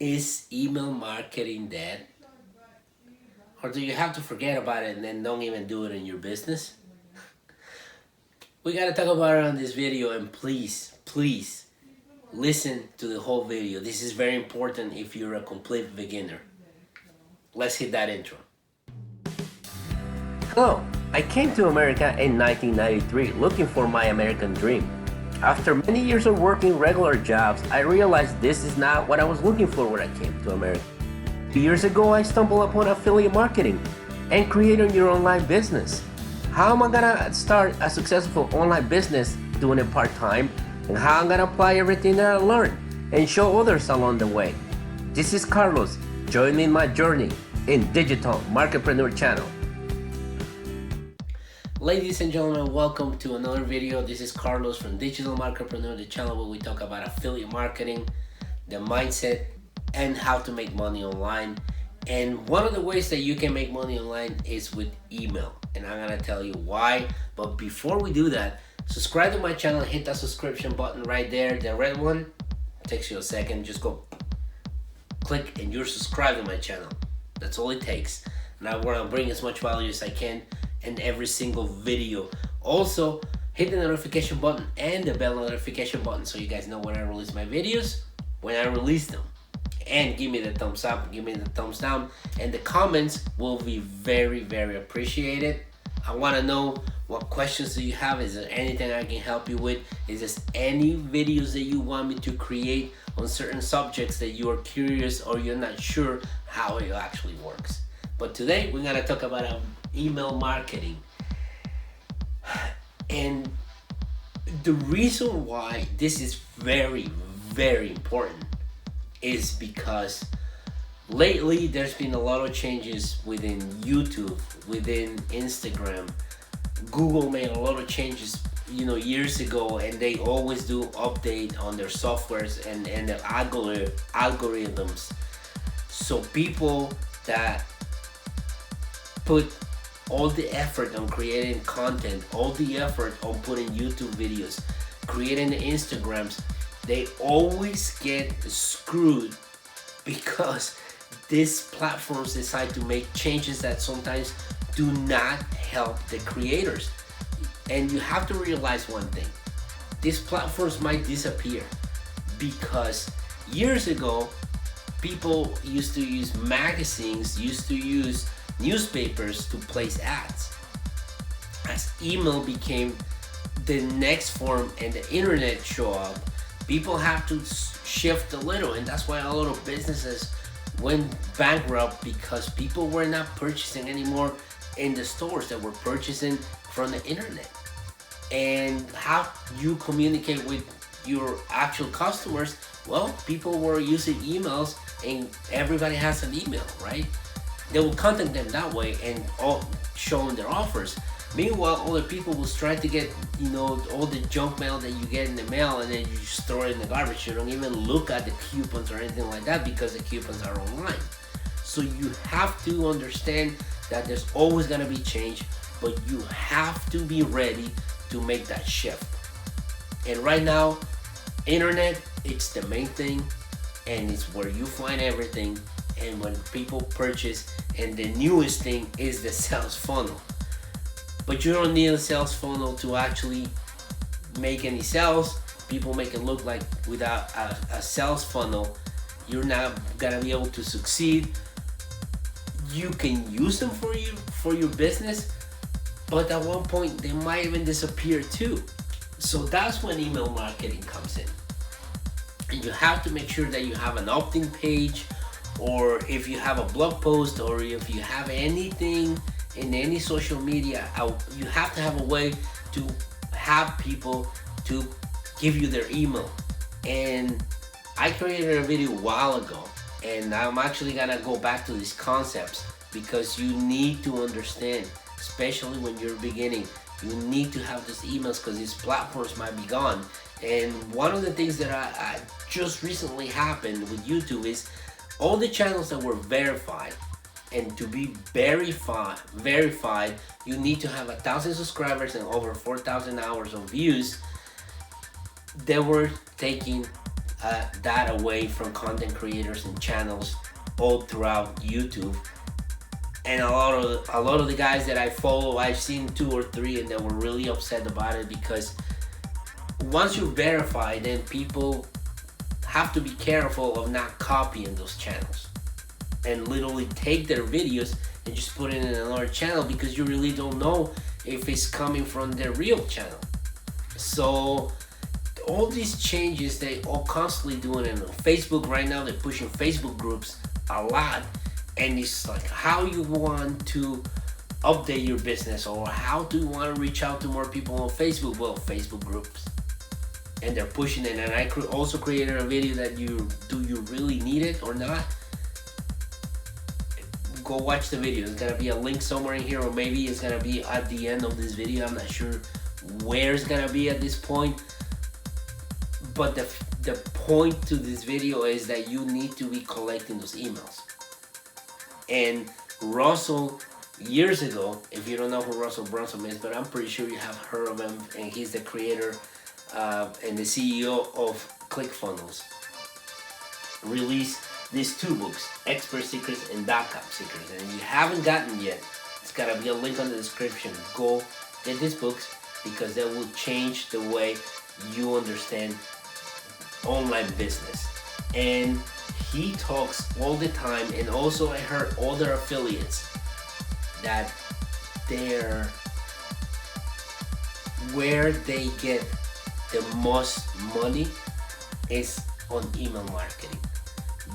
Is email marketing dead? Or do you have to forget about it and then don't even do it in your business? We gotta talk about it on this video, and please listen to the whole video. This is very important if you're a complete beginner. Let's hit that intro. Hello, I came to America in 1993 looking for my American dream. After many years of working regular jobs, I realized this is not what I was looking for when I came to America. 2 years ago, I stumbled upon affiliate marketing and creating your online business. How am I gonna start a successful online business doing it part-time, and how I'm gonna apply everything that I learned and show others along the way? This is Carlos, joining my journey in Digital Marketpreneur channel. Ladies and gentlemen, welcome to another video. This is Carlos from Digital Marketpreneur, the channel where we talk about affiliate marketing, the mindset, and how to make money online. And one of the ways that you can make money online is with email, and I'm gonna tell you why. But before we do that, subscribe to my channel, hit that subscription button right there, the red one. It takes you a second, just go click and you're subscribed to my channel. That's all it takes. And I want to bring as much value as I can in every single video. Also, hit the notification button and the bell notification button so you guys know when I release my videos, when I release them. And give me the thumbs up, give me the thumbs down, and the comments will be very appreciated. I want to know what questions do you have. Is there anything I can help you with? Is there any videos that you want me to create on certain subjects that you are curious or you're not sure how it actually works? But today we're going to talk about email marketing. And the reason why this is very important is because lately there's been a lot of changes within YouTube, within Instagram. Google made a lot of changes, years ago, and they always do update on their softwares and their algorithms. So people that put all the effort on creating content, all the effort on putting YouTube videos, creating the Instagrams, they always get screwed because these platforms decide to make changes that sometimes do not help the creators. And you have to realize one thing: these platforms might disappear because years ago people used to use magazines, used to use newspapers to place ads. As email became the next form and the internet show up, people have to shift a little, and that's why a lot of businesses went bankrupt because people were not purchasing anymore in the stores, that were purchasing from the internet. And how you communicate with your actual customers? Well, people were using emails, and everybody has an email, right? They will contact them that way and all showing their offers. Meanwhile, other people will try to get, all the junk mail that you get in the mail, and then you just throw it in the garbage. You don't even look at the coupons or anything like that because the coupons are online. So you have to understand that there's always gonna be change, but you have to be ready to make that shift. And right now, internet, it's the main thing, and it's where you find everything. And when people purchase, and the newest thing is the sales funnel. But you don't need a sales funnel to actually make any sales. People make it look like without a sales funnel, you're not gonna be able to succeed. You can use them for your business, but at one point they might even disappear too. So that's when email marketing comes in. And you have to make sure that you have an opt-in page, or if you have a blog post, or if you have anything in any social media, you have to have a way to have people to give you their email. And I created a video a while ago, and I'm actually gonna go back to these concepts because you need to understand, especially when you're beginning, you need to have these emails because these platforms might be gone. And one of the things that I just recently happened with YouTube is all the channels that were verified. And to be verified, you need to have 1,000 subscribers and over 4,000 hours of views. They were taking that away from content creators and channels all throughout YouTube. And a lot of the guys that I follow, I've seen 2 or 3, and they were really upset about it, because once you verify, then people have to be careful of not copying those channels and literally take their videos and just put it in another channel, because you really don't know if it's coming from their real channel. So all these changes they all constantly doing it on Facebook right now. They're pushing Facebook groups a lot, and it's like, how you want to update your business, or how do you want to reach out to more people on Facebook? Well, Facebook groups, and they're pushing it. And I also created a video that do you really need it or not? Go watch the video. There's gonna be a link somewhere in here, or maybe it's gonna be at the end of this video. I'm not sure where it's gonna be at this point, but the point to this video is that you need to be collecting those emails. And Russell, years ago, if you don't know who Russell Brunson is, but I'm pretty sure you have heard of him, and he's the creator and the CEO of ClickFunnels, released these 2 books, Expert Secrets and .com Secrets. And if you haven't gotten yet, it's gotta be a link on the description. Go get these books, because they will change the way you understand online business. And he talks all the time, and also I heard other affiliates that where they get the most money is on email marketing.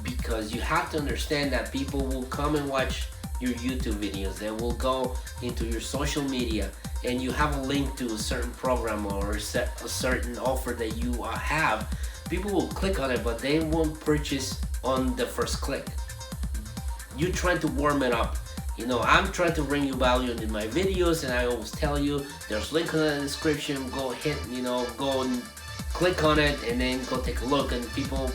Because you have to understand that people will come and watch your YouTube videos. They will go into your social media, and you have a link to a certain program or a certain offer that you have. People will click on it, but they won't purchase on the first click. You're trying to warm it up. I'm trying to bring you value in my videos, and I always tell you there's link in the description. Go hit, go and click on it, and then go take a look. And people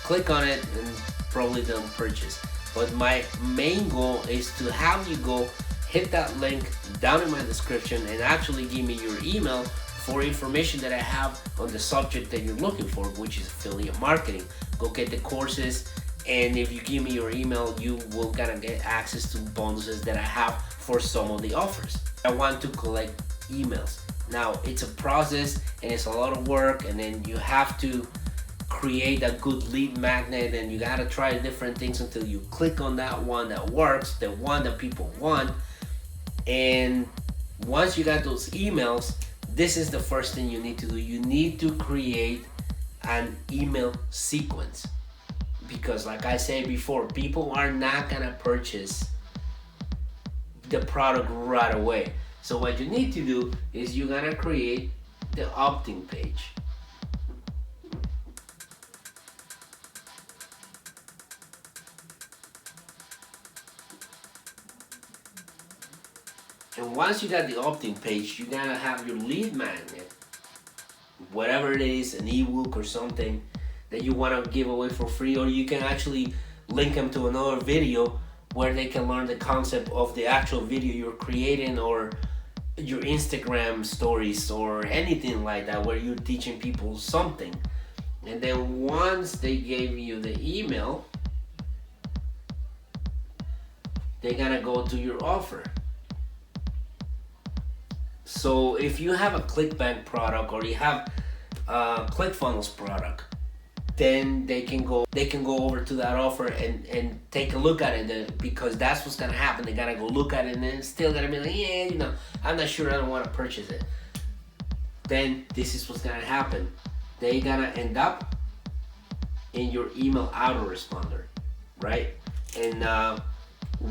click on it and probably don't purchase. But my main goal is to have you go hit that link down in my description and actually give me your email for information that I have on the subject that you're looking for, which is affiliate marketing. Go get the courses, and if you give me your email, you will gonna get access to bonuses that I have for some of the offers. I want to collect emails. Now, it's a process, and it's a lot of work, and then you have to create a good lead magnet, and you gotta try different things until you click on that one that works, the one that people want. And once you got those emails, this is the first thing you need to do. You need to create an email sequence, because like I said before, people are not gonna purchase the product right away. So what you need to do is you're gonna create the opt-in page. And once you got the opt-in page, you're gonna have your lead magnet, whatever it is, an ebook or something that you want to give away for free, or you can actually link them to another video where they can learn the concept of the actual video you're creating, or your Instagram stories, or anything like that where you're teaching people something. And then once they gave you the email, they're gonna go to your offer. So if you have a ClickBank product, or you have a ClickFunnels product, then they can go over to that offer and take a look at it, because that's what's gonna happen. They gotta go look at it, and then still gonna be like, yeah, I'm not sure, I don't want to purchase it. Then this is what's gonna happen. They're gonna end up in your email autoresponder, right? And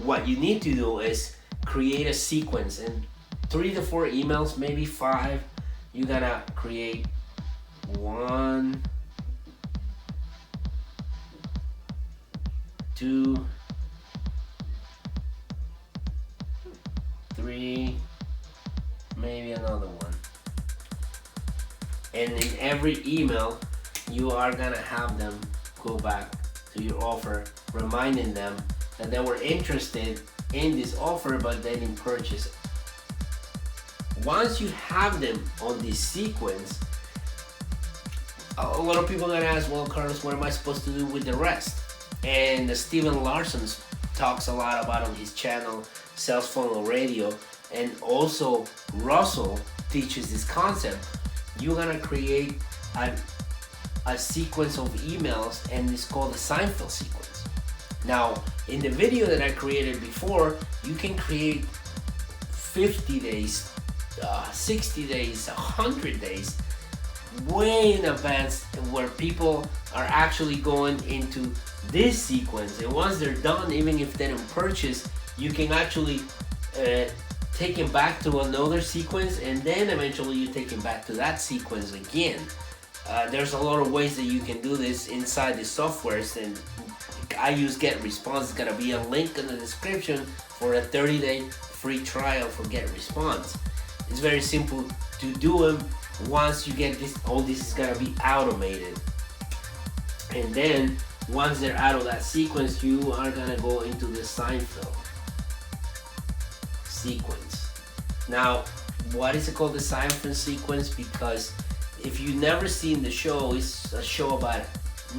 what you need to do is create a sequence, and 3 to 4 emails, maybe 5. You gotta create 1, 2, 3, maybe another one. And in every email, you are gonna have them go back to your offer, reminding them that they were interested in this offer, but they didn't purchase it. Once you have them on this sequence, a lot of people are gonna ask, well, Carlos, what am I supposed to do with the rest? And Steven Larson talks a lot about on his channel, Sales Funnel Radio, and also Russell teaches this concept. You're gonna create a sequence of emails, and it's called the Seinfeld sequence. Now, in the video that I created before, you can create 50 days, 60 days, 100 days, way in advance, where people are actually going into this sequence. And once they're done, even if they don't purchase, you can actually take them back to another sequence, and then eventually you take them back to that sequence again. There's a lot of ways that you can do this inside the softwares, and I use GetResponse. It's gonna be a link in the description for a 30-day free trial for GetResponse. It's very simple to do them. Once you get this, all this is gonna be automated, and then once they're out of that sequence, you are gonna go into the Seinfeld sequence. Now, why is it called the Seinfeld sequence? Because if you've never seen the show, it's a show about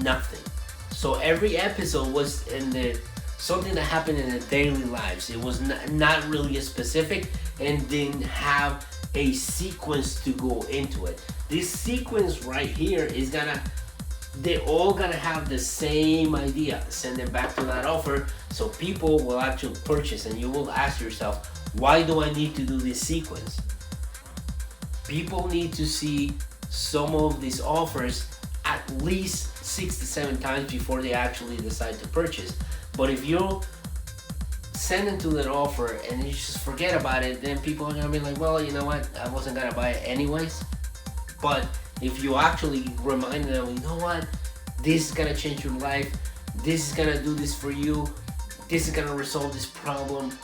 nothing. So every episode was in something that happened in their daily lives. It was not really a specific, and didn't have a sequence to go into it. This sequence right here is they're all gonna have the same idea. Send them back to that offer, so people will actually purchase, and you will ask yourself, why do I need to do this sequence? People need to see some of these offers at least 6 to 7 times before they actually decide to purchase. But if you send them to that offer and you just forget about it, then people are gonna be like, well, you know what, I wasn't gonna buy it anyways. But if you actually remind them, you know what, this is gonna change your life, this is gonna do this for you, this is gonna resolve this problem,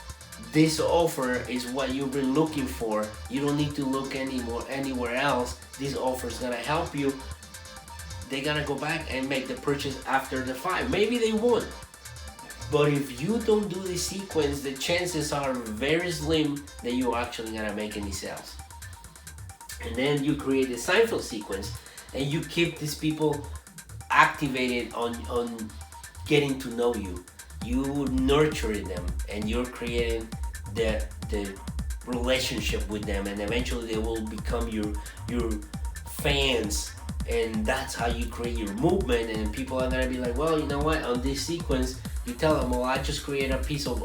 this offer is what you've been looking for, you don't need to look anywhere else, this offer is gonna help you, they're gonna go back and make the purchase after the 5. Maybe they won't. But if you don't do the sequence, the chances are very slim that you're actually gonna make any sales. And then you create the Seinfeld sequence, and you keep these people activated on getting to know you. You nurture them, and you're creating the relationship with them, and eventually they will become your fans. And that's how you create your movement. And people are gonna be like, well, you know what, on this sequence, you tell them, well, I just create a piece of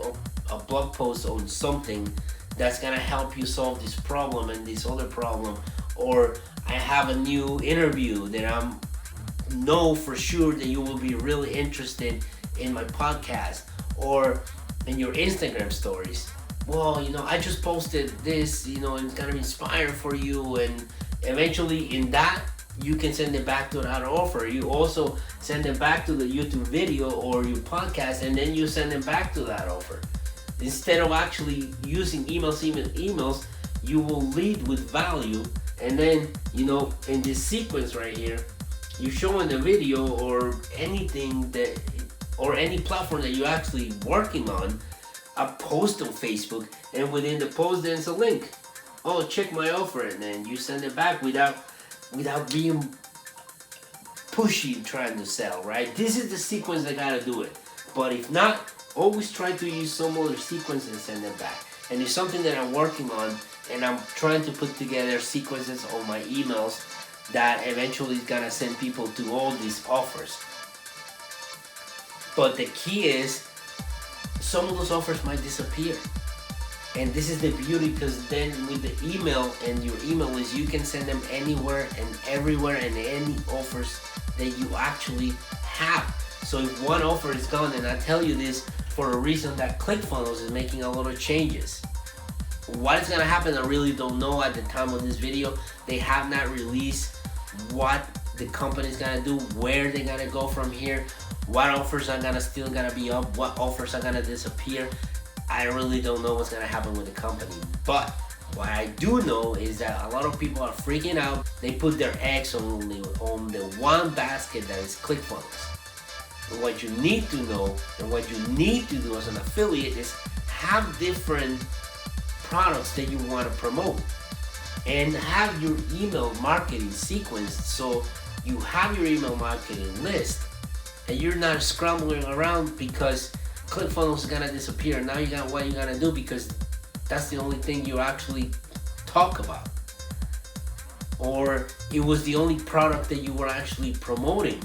a blog post on something that's gonna help you solve this problem and this other problem, or I have a new interview that I know for sure that you will be really interested in my podcast, or in your Instagram stories. Well, you know, I just posted this, you know, and it's gonna be inspired for you, and eventually in that you can send it back to that offer. You also send it back to the YouTube video or your podcast, and then you send them back to that offer. Instead of actually using emails, you will lead with value, and then, you know, in this sequence right here, you show in the video or anything that, or any platform that you're actually working on, a post on Facebook, and within the post there's a link. Oh, check my offer, and then you send it back without being pushy trying to sell, right? This is the sequence that gotta do it. But if not, always try to use some other sequence and send it back. And it's something that I'm working on, and I'm trying to put together sequences on my emails that eventually is gonna send people to all these offers. But the key is, some of those offers might disappear. And this is the beauty, because then with the email and your email list, you can send them anywhere and everywhere, and any offers that you actually have. So if one offer is gone, and I tell you this for a reason, that ClickFunnels is making a lot of changes. What is gonna happen, I really don't know at the time of this video. They have not released what the company is gonna do, where they're gonna go from here, what offers are still gonna be up, what offers are gonna disappear. I really don't know what's gonna happen with the company. But what I do know is that a lot of people are freaking out. They put their eggs on the one basket that is ClickFunnels. And what you need to know, and what you need to do as an affiliate, is have different products that you want to promote, and have your email marketing sequenced. So you have your email marketing list and you're not scrambling around because ClickFunnels is gonna disappear. Now you got what you gotta do because that's the only thing you actually talk about. Or it was the only product that you were actually promoting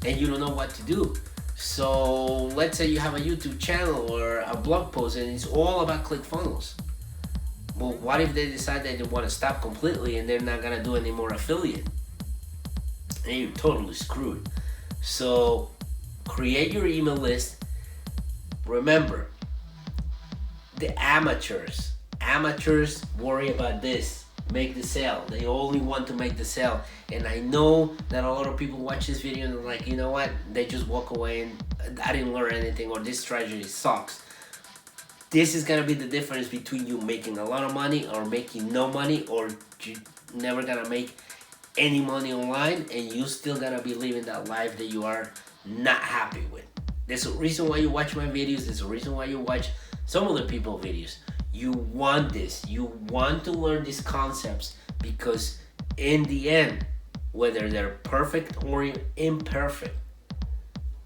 and you don't know what to do. So let's say you have a YouTube channel or a blog post and it's all about ClickFunnels. Well, what if they decide that they want to stop completely and they're not gonna do any more affiliate? And you're totally screwed. So create your email list. Remember, the amateurs worry about this, make the sale. They only want to make the sale. And I know that a lot of people watch this video and they're like, you know what, they just walk away and I didn't learn anything, or this strategy sucks. This is gonna be the difference between you making a lot of money or making no money, or you never gonna make any money online and you still gonna be living that life that you are not happy with. There's a reason why you watch my videos. There's a reason why you watch some other people's videos. You want this. You want to learn these concepts because in the end, whether they're perfect or imperfect,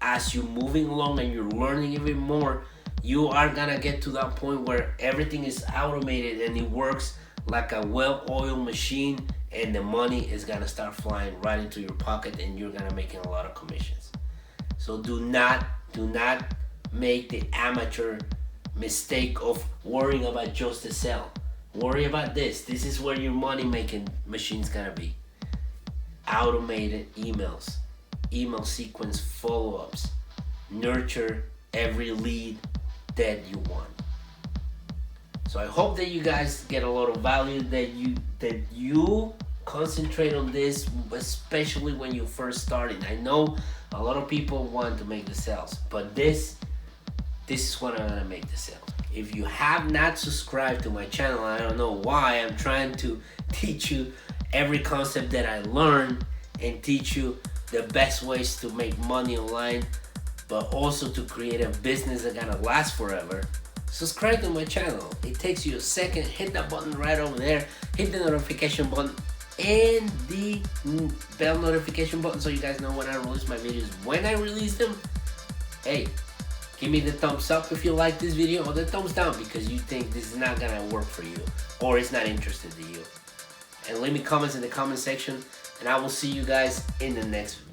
as you're moving along and you're learning even more, you are gonna get to that point where everything is automated and it works like a well-oiled machine, and the money is gonna start flying right into your pocket and you're gonna making a lot of commissions. So do not make the amateur mistake of worrying about just the sell. Worry about this. This is where your money making machine's gonna be. Automated emails, email sequence follow-ups, nurture every lead that you want. So I hope that you guys get a lot of value, that you concentrate on this, especially when you're first starting. I know a lot of people want to make the sales, but this is when I'm gonna make the sales. If you have not subscribed to my channel, I don't know why. I'm trying to teach you every concept that I learned and teach you the best ways to make money online, but also to create a business that's gonna last forever. Subscribe to my channel. It takes you a second. Hit that button right over there. Hit the notification button and the bell notification button so you guys know when I release my videos. When I release them, hey, give me the thumbs up if you like this video, or the thumbs down because you think this is not gonna work for you or it's not interested to you. And leave me comments in the comment section, and I will see you guys in the next video.